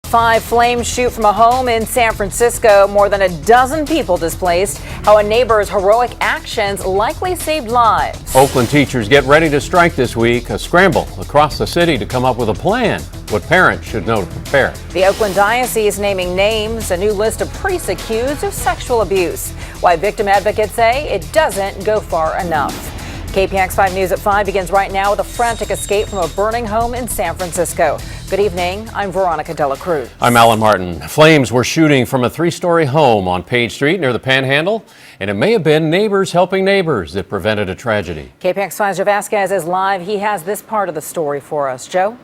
5 flames shoot from a home in San Francisco. More than a dozen people displaced. How a neighbor's heroic actions likely saved lives. Oakland teachers get ready to strike this week. A scramble across the city to come up with a plan. What parents should know to prepare. The Oakland Diocese naming names. A new list of priests accused of sexual abuse. Why victim advocates say it doesn't go far enough. KPIX 5 News at 5 begins right now with a frantic escape from a burning home in San Francisco. Good evening. I'm Veronica Dela Cruz. I'm Alan Martin. Flames were shooting from a 3-story home on Page Street near the Panhandle, and it may have been neighbors helping neighbors that prevented a tragedy. KPIX 5's Joe Vasquez is live. He has this part of the story for us. Joe?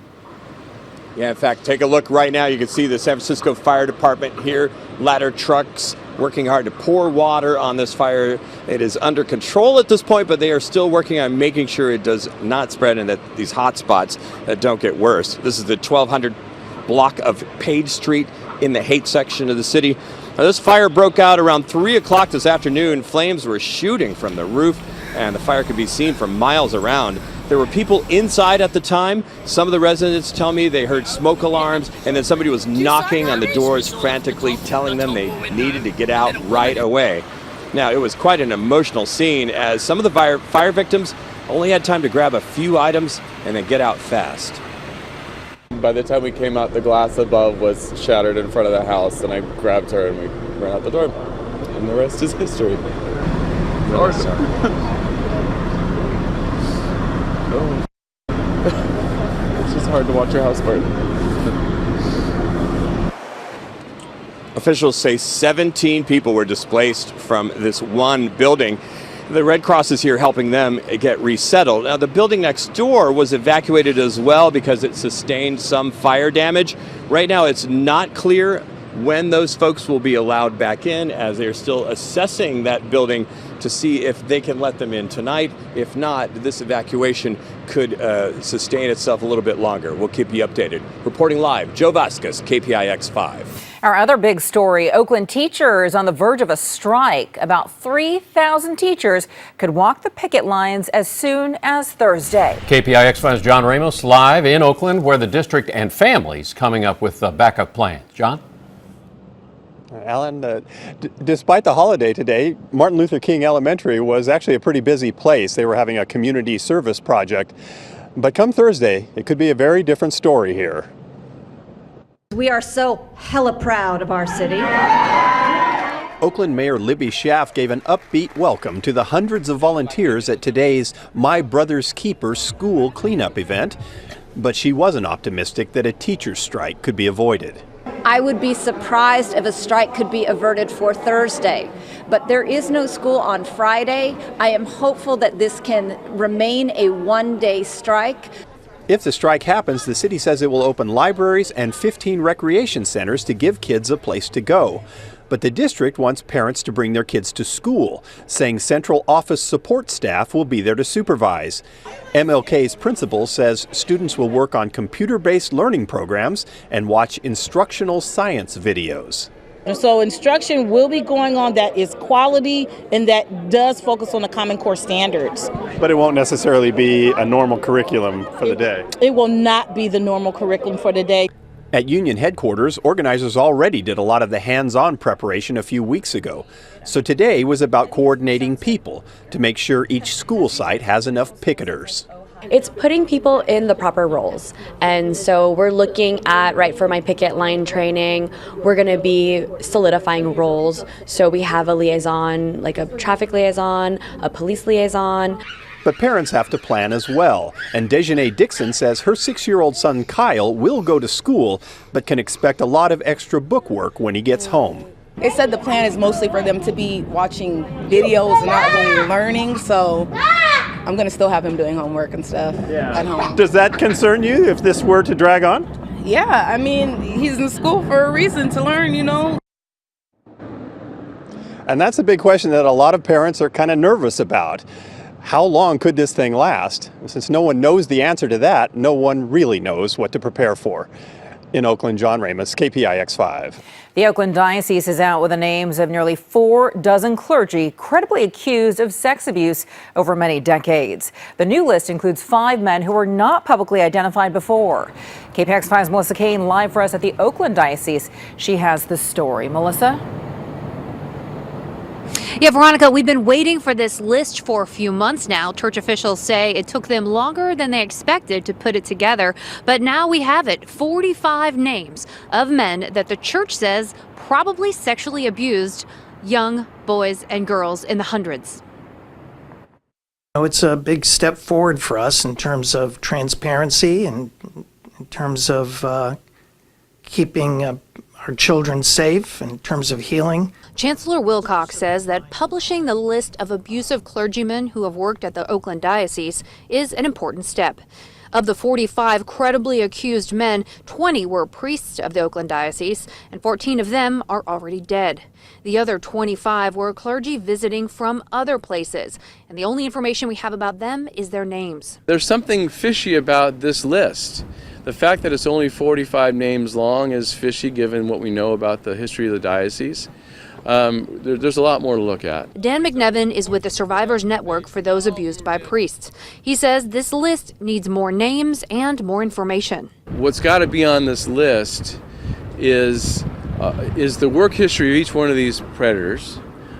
Yeah, in fact, take a look right now. You can see the San Francisco Fire Department here, ladder trucks working hard to pour water on this fire. It is under control at this point, but they are still working on making sure it does not spread and that these hot spots don't get worse. This is the 1200 block of Page Street in the Haight section of the city. Now, this fire broke out around 3 o'clock this afternoon. Flames were shooting from the roof, and the fire could be seen from miles around. There were people inside at the time. Some of the residents tell me they heard smoke alarms, and then somebody was knocking on the doors frantically, telling them they needed to get out right away. Now, it was quite an emotional scene, as some of the fire victims only had time to grab a few items and then get out fast. By the time we came out, the glass above was shattered in front of the house, and I grabbed her and we ran out the door. And the rest is history. Really sorry. It's just hard to watch your house burn. Officials say 17 people were displaced from this one building. The Red Cross is here helping them get resettled. Now, the building next door was evacuated as well because it sustained some fire damage. Right now, it's not clear when those folks will be allowed back in, as they're still assessing that building to see if they can let them in tonight. If not, this evacuation could sustain itself a little bit longer. We'll keep you updated. Reporting live, Joe Vasquez, KPIX 5. Our other big story, Oakland teachers on the verge of a strike. About 3,000 teachers could walk the picket lines as soon as Thursday. KPIX 5's John Ramos live in Oakland, where the district and families coming up with backup plans. John? Alan, despite the holiday today, Martin Luther King Elementary was actually a pretty busy place. They were having a community service project. But come Thursday, it could be a very different story here. We are so hella proud of our city. Oakland Mayor Libby Schaaf gave an upbeat welcome to the hundreds of volunteers at today's My Brother's Keeper school cleanup event. But she wasn't optimistic that a teacher's strike could be avoided. I would be surprised if a strike could be averted for Thursday, but there is no school on Friday. I am hopeful that this can remain a one-day strike. If the strike happens, the city says it will open libraries and 15 recreation centers to give kids a place to go. But the district wants parents to bring their kids to school, saying central office support staff will be there to supervise. MLK's principal says students will work on computer-based learning programs and watch instructional science videos. And so instruction will be going on that is quality and that does focus on the Common Core standards. But it won't necessarily be a normal curriculum for the day. It will not be the normal curriculum for the day. At Union headquarters, organizers already did a lot of the hands-on preparation a few weeks ago. So today was about coordinating people to make sure each school site has enough picketers. It's putting people in the proper roles. And so we're looking at, right, for my picket line training, we're going to be solidifying roles. So we have a liaison, like a traffic liaison, a police liaison. But parents have to plan as well. And Dejanay Dixon says her 6-year-old son Kyle will go to school, but can expect a lot of extra book work when he gets home. It said the plan is mostly for them to be watching videos and not really learning, so I'm going to still have him doing homework and stuff at home. Does that concern you if this were to drag on? Yeah, I mean, he's in school for a reason, to learn, you know. And that's a big question that a lot of parents are kind of nervous about. How long could this thing last? Since no one knows the answer to that, no one really knows what to prepare for. In Oakland, John Ramos, KPIX 5. The Oakland Diocese is out with the names of nearly 4 dozen clergy credibly accused of sex abuse over many decades. The new list includes 5 men who were not publicly identified before. KPIX 5's Melissa Kane live for us at the Oakland Diocese. She has the story. Melissa? Yeah, Veronica, we've been waiting for this list for a few months now. Church officials say it took them longer than they expected to put it together. But now we have it, 45 names of men that the church says probably sexually abused young boys and girls in the hundreds. It's a big step forward for us in terms of transparency and in terms of keeping our children safe, in terms of healing. Chancellor Wilcox says that publishing the list of abusive clergymen who have worked at the Oakland Diocese is an important step. Of the 45 credibly accused men, 20 were priests of the Oakland Diocese, and 14 of them are already dead. The other 25 were clergy visiting from other places, and the only information we have about them is their names. There's something fishy about this list. The fact that it's only 45 names long is fishy given what we know about the history of the diocese. There's a lot more to look at. Dan McNevin is with the Survivors Network for those abused by priests. He says this list needs more names and more information. What's got to be on this list is the work history of each one of these predators,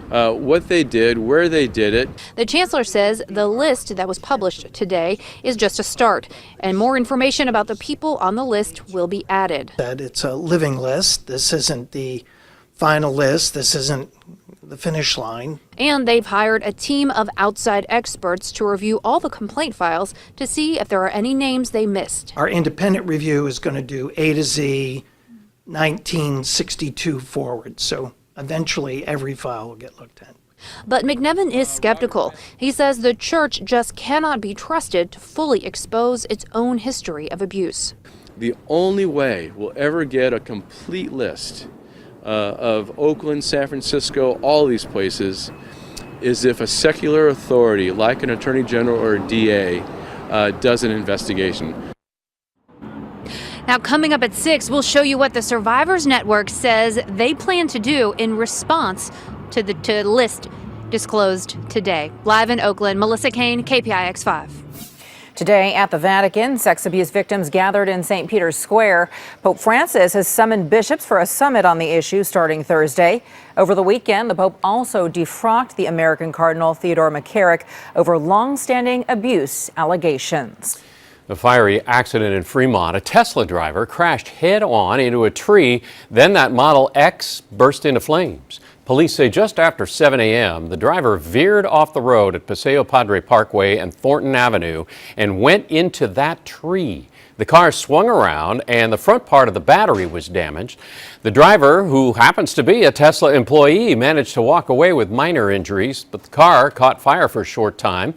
what they did, where they did it. The chancellor says the list that was published today is just a start, and more information about the people on the list will be added. That it's a living list. This isn't the final list. This isn't the finish line. And they've hired a team of outside experts to review all the complaint files to see if there are any names they missed. Our independent review is going to do A to Z 1962 forward. So eventually every file will get looked at. But McNevin is skeptical. He says the church just cannot be trusted to fully expose its own history of abuse. The only way we'll ever get a complete list of Oakland, San Francisco, all these places, is if a secular authority like an attorney general or a DA does an investigation. Now, coming up at 6, we'll show you what the Survivors Network says they plan to do in response to the list disclosed today. Live in Oakland, Melissa Kane, KPIX 5. Today at the Vatican, sex abuse victims gathered in St. Peter's Square. Pope Francis has summoned bishops for a summit on the issue starting Thursday. Over the weekend, the Pope also defrocked the American Cardinal Theodore McCarrick over long-standing abuse allegations. A fiery accident in Fremont. A Tesla driver crashed head-on into a tree. Then that Model X burst into flames. Police say just after 7 a.m., the driver veered off the road at Paseo Padre Parkway and Thornton Avenue and went into that tree. The car swung around and the front part of the battery was damaged. The driver, who happens to be a Tesla employee, managed to walk away with minor injuries, but the car caught fire for a short time.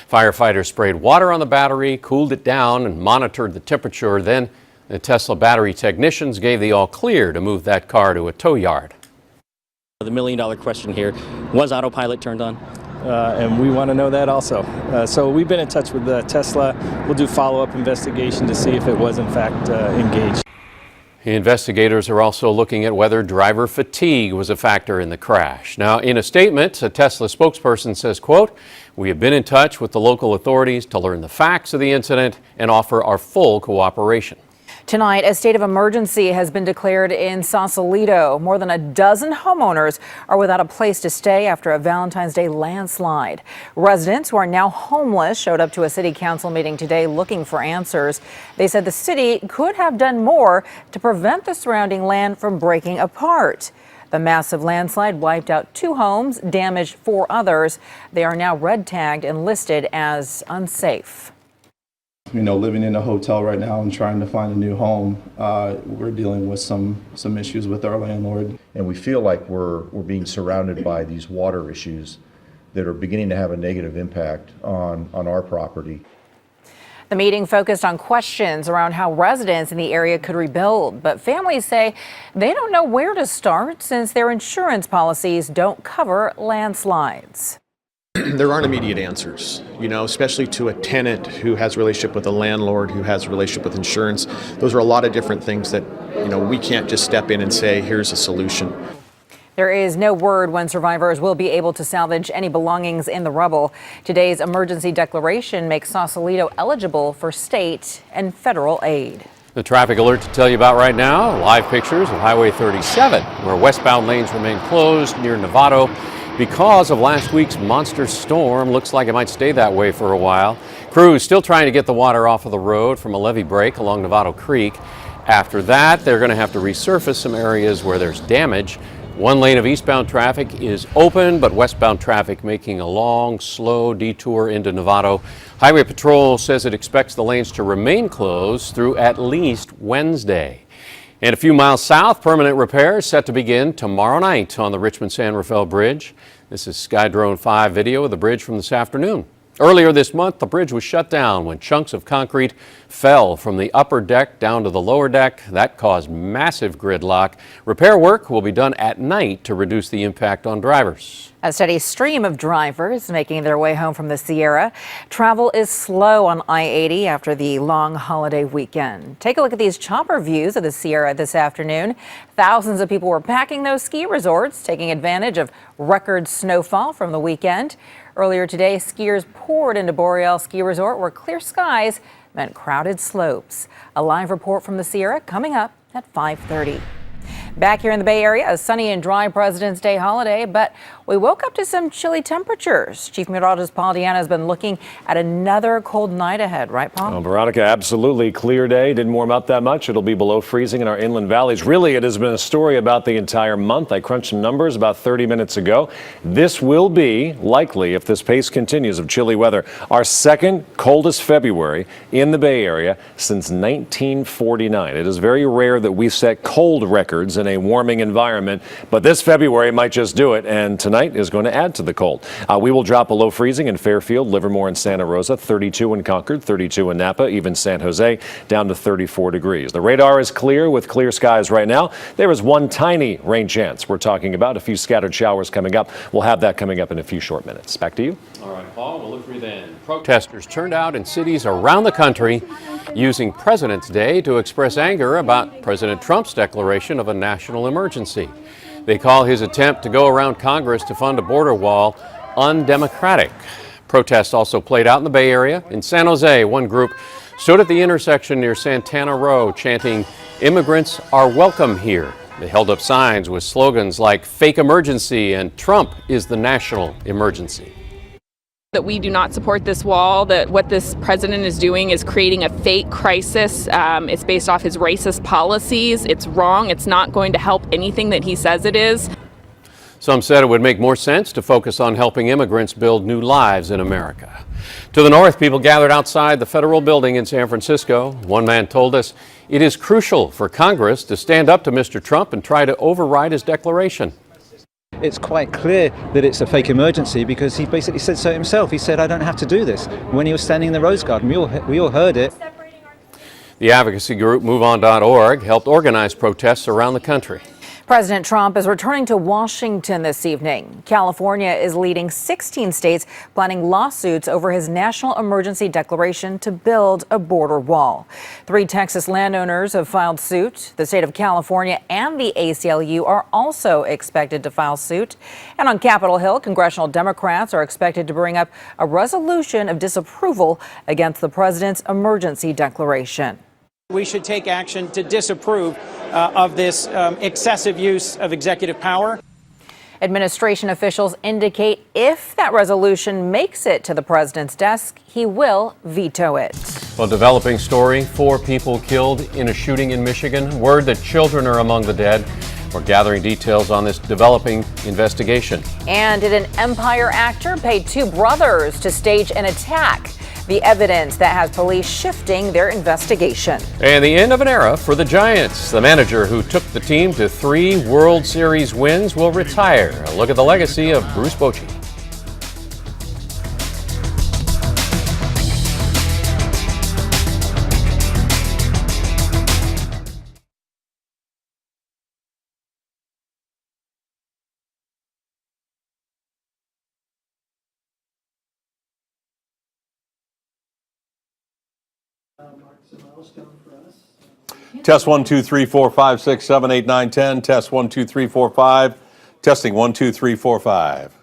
Firefighters sprayed water on the battery, cooled it down, and monitored the temperature. Then the Tesla battery technicians gave the all clear to move that car to a tow yard. The million-dollar question here, was autopilot turned on? And we want to know that also. So we've been in touch with Tesla. We'll do follow-up investigation to see if it was in fact engaged. Investigators are also looking at whether driver fatigue was a factor in the crash. Now, in a statement, a Tesla spokesperson says, quote, "We have been in touch with the local authorities to learn the facts of the incident and offer our full cooperation." Tonight, a state of emergency has been declared in Sausalito. More than a dozen homeowners are without a place to stay after a Valentine's Day landslide. Residents who are now homeless showed up to a city council meeting today looking for answers. They said the city could have done more to prevent the surrounding land from breaking apart. The massive landslide wiped out 2 homes, damaged 4 others. They are now red tagged and listed as unsafe. You know, living in a hotel right now and trying to find a new home, we're dealing with some issues with our landlord. And we feel like we're being surrounded by these water issues that are beginning to have a negative impact on our property. The meeting focused on questions around how residents in the area could rebuild, but families say they don't know where to start since their insurance policies don't cover landslides. there aren't immediate answers, especially to a tenant who has a relationship with a landlord, who has a relationship with insurance. Those are a lot of different things that, we can't just step in and say, here's a solution. There is no word when survivors will be able to salvage any belongings in the rubble. Today's emergency declaration makes Sausalito eligible for state and federal aid. The traffic alert to tell you about right now, live pictures of Highway 37, where westbound lanes remain closed near Novato because of last week's monster storm. Looks like it might stay that way for a while. Crews still trying to get the water off of the road from a levee break along Novato Creek. After that, they're going to have to resurface some areas where there's damage. One lane of eastbound traffic is open, but westbound traffic making a long, slow detour into Novato. Highway Patrol says it expects the lanes to remain closed through at least Wednesday. And a few miles south, permanent repairs set to begin tomorrow night on the Richmond-San Rafael Bridge. This is Skydrone 5 video of the bridge from this afternoon. Earlier this month, the bridge was shut down when chunks of concrete fell from the upper deck down to the lower deck. That caused massive gridlock. Repair work will be done at night to reduce the impact on drivers. A steady stream of drivers making their way home from the Sierra. Travel is slow on I-80 after the long holiday weekend. Take a look at these chopper views of the Sierra this afternoon. Thousands of people were packing those ski resorts, taking advantage of record snowfall from the weekend. Earlier today, skiers poured into Boreal Ski Resort where clear skies meant crowded slopes. A live report from the Sierra coming up at 5:30. Back here in the Bay Area, a sunny and dry President's Day holiday, but we woke up to some chilly temperatures. Chief Meteorologist Paul Deanna has been looking at another cold night ahead, right, Paul? Well, Veronica, absolutely clear day. Didn't warm up that much. It'll be below freezing in our inland valleys. Really, it has been a story about the entire month. I crunched some numbers about 30 minutes ago. This will be likely, if this pace continues of chilly weather, our second coldest February in the Bay Area since 1949. It is very rare that we set cold records in a warming environment, but this February might just do it, and tonight is going to add to the cold. We will drop below freezing in Fairfield, Livermore, and Santa Rosa, 32 in Concord, 32 in Napa, even San Jose, down to 34 degrees. The radar is clear with clear skies right now. There is one tiny rain chance we're talking about, a few scattered showers coming up. We'll have that coming up in a few short minutes. Back to you. All right, Paul, we'll look for you then. Protesters turned out in cities around the country using President's Day to express anger about President Trump's declaration of a national emergency. They call his attempt to go around Congress to fund a border wall undemocratic. Protests also played out in the Bay Area. In San Jose, one group stood at the intersection near Santana Row chanting, "Immigrants are welcome here." They held up signs with slogans like "Fake Emergency" and "Trump is the national emergency." That we do not support this wall, that what this president is doing is creating a fake crisis. It's based off his racist policies. It's wrong. It's not going to help anything that he says it is. Some said it would make more sense to focus on helping immigrants build new lives in America. To the north, people gathered outside the federal building in San Francisco. One man told us it is crucial for Congress to stand up to Mr. Trump and try to override his declaration. It's quite clear that it's a fake emergency because he basically said so himself. He said, I don't have to do this, when he was standing in the Rose Garden. We all heard it. The advocacy group MoveOn.org helped organize protests around the country. President Trump is returning to Washington this evening. California is leading 16 states planning lawsuits over his national emergency declaration to build a border wall. 3 Texas landowners have filed suit. The state of California and the ACLU are also expected to file suit. And on Capitol Hill, congressional Democrats are expected to bring up a resolution of disapproval against the president's emergency declaration. We should take action to disapprove of this excessive use of executive power. Administration officials indicate if that resolution makes it to the president's desk, he will veto it. Well, developing story, 4 people killed in a shooting in Michigan. Word that children are among the dead. We're gathering details on this developing investigation. And did an Empire actor pay 2 brothers to stage an attack? The evidence that has police shifting their investigation. And the end of an era for the Giants. The manager who took the team to 3 World Series wins will retire. A look at the legacy of Bruce Bochy. Test 1, 2, 3, 4, 5, 6, 7, 8, 9, 10. Test 1, 2, 3, 4, 5. Testing 1, 2, 3, 4, 5.